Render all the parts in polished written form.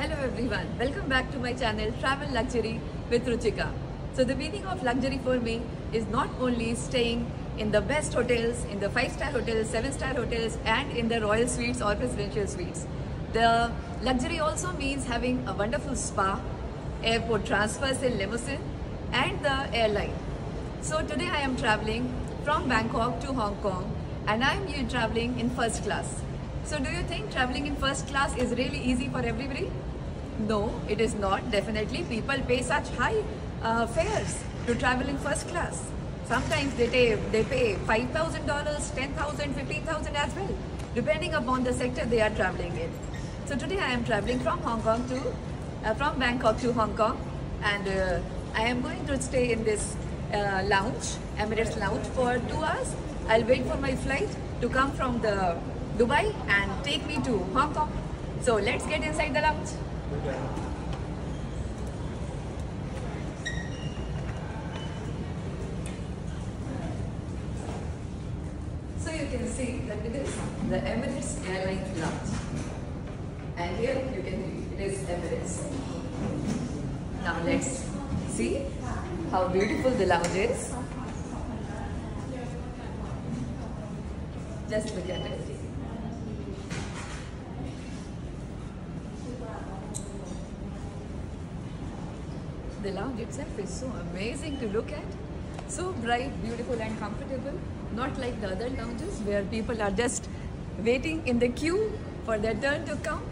Hello everyone, welcome back to my channel Travel Luxury with Ruchika. So the meaning of luxury for me is not only staying in the best hotels, in the 5-star hotels, 7-star hotels and in the royal suites or presidential suites. The luxury also means having a wonderful spa, airport transfers in limousine and the airline. So today I am traveling from Bangkok to Hong Kong and I am traveling in first class. So do you think traveling in first class is really easy for everybody? No, it is not. Definitely people pay such high fares to travel in first class. Sometimes they pay $5,000, $10,000, $15,000 as well, depending upon the sector they are traveling in. So today I am traveling from Bangkok to Hong Kong, and I am going to stay in this lounge, Emirates lounge, for 2 hours. I'll wait for my flight to come from the Dubai and take me to Hong Kong. So let's get inside the lounge. So you can see that it is the Emirates Airlines lounge, and here you can read it is Emirates. Now let's see how beautiful the lounge is. Just look at it. The lounge itself is so amazing to look at. So bright, beautiful and comfortable. Not like the other lounges where people are just waiting in the queue for their turn to come.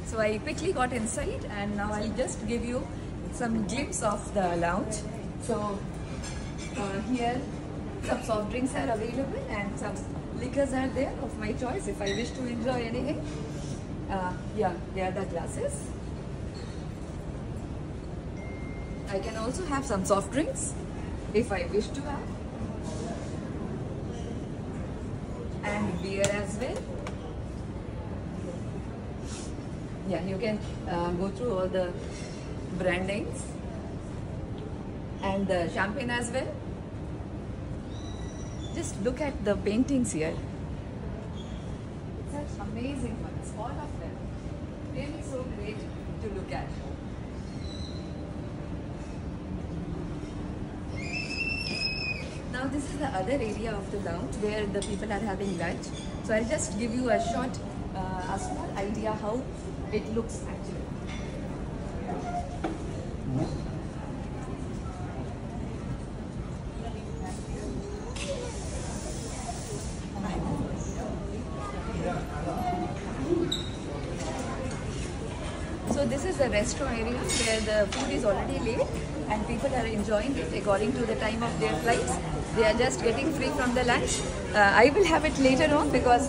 So I quickly got inside and now I'll just give you some glimpse of the lounge. So here some soft drinks are available and some liquors are there of my choice if I wish to enjoy anything. Yeah, they are the glasses. I can also have some soft drinks if I wish to have, and beer as well. Yeah, you can go through all the brandings and the champagne as well. Just look at the paintings here. Such amazing ones, all of them. Really so great to look at. Now this is the other area of the lounge where the people are having lunch. So I'll just give you a short, a small idea how it looks actually. So this is the restaurant area where the food is already laid and people are enjoying it according to the time of their flights. They are just getting free from the lunch. I will have it later on because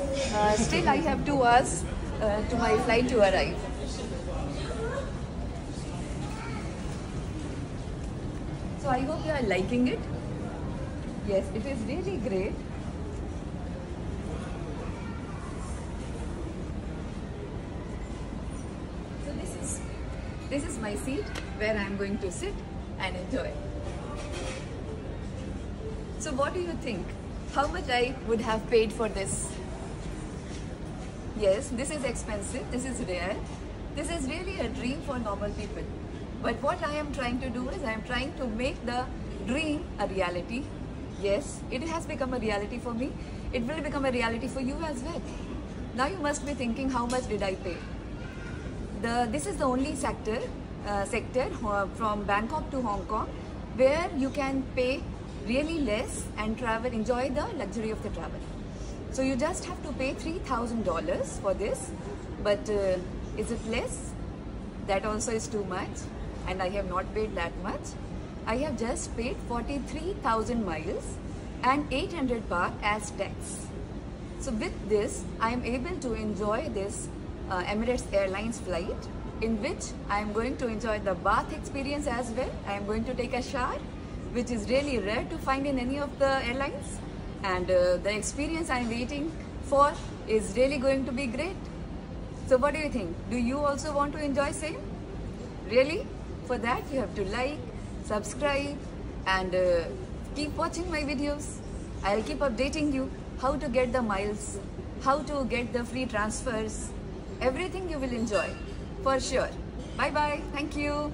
still I have 2 hours to my flight to arrive. So I hope you are liking it. Yes, it is really great. So this is my seat where I am going to sit and enjoy. So what do you think? How much I would have paid for this? Yes, this is expensive, this is rare. This is really a dream for normal people. But what I am trying to do is I am trying to make the dream a reality. Yes, it has become a reality for me. It will become a reality for you as well. Now you must be thinking, how much did I pay? This is the only sector from Bangkok to Hong Kong where you can pay really less and travel, enjoy the luxury of the travel. So you just have to pay $3,000 for this, but is it less? That also is too much, and I have not paid that much. I have just paid 43,000 miles and 800 baht as tax. So with this, I am able to enjoy this Emirates Airlines flight, in which I am going to enjoy the bath experience as well. I am going to take a shower, which is really rare to find in any of the airlines, and the experience I am waiting for is really going to be great. So what do you think? Do you also want to enjoy same? Really? For that you have to like, subscribe and keep watching my videos. I'll keep updating you how to get the miles, how to get the free transfers, everything you will enjoy for sure. Bye bye. Thank you.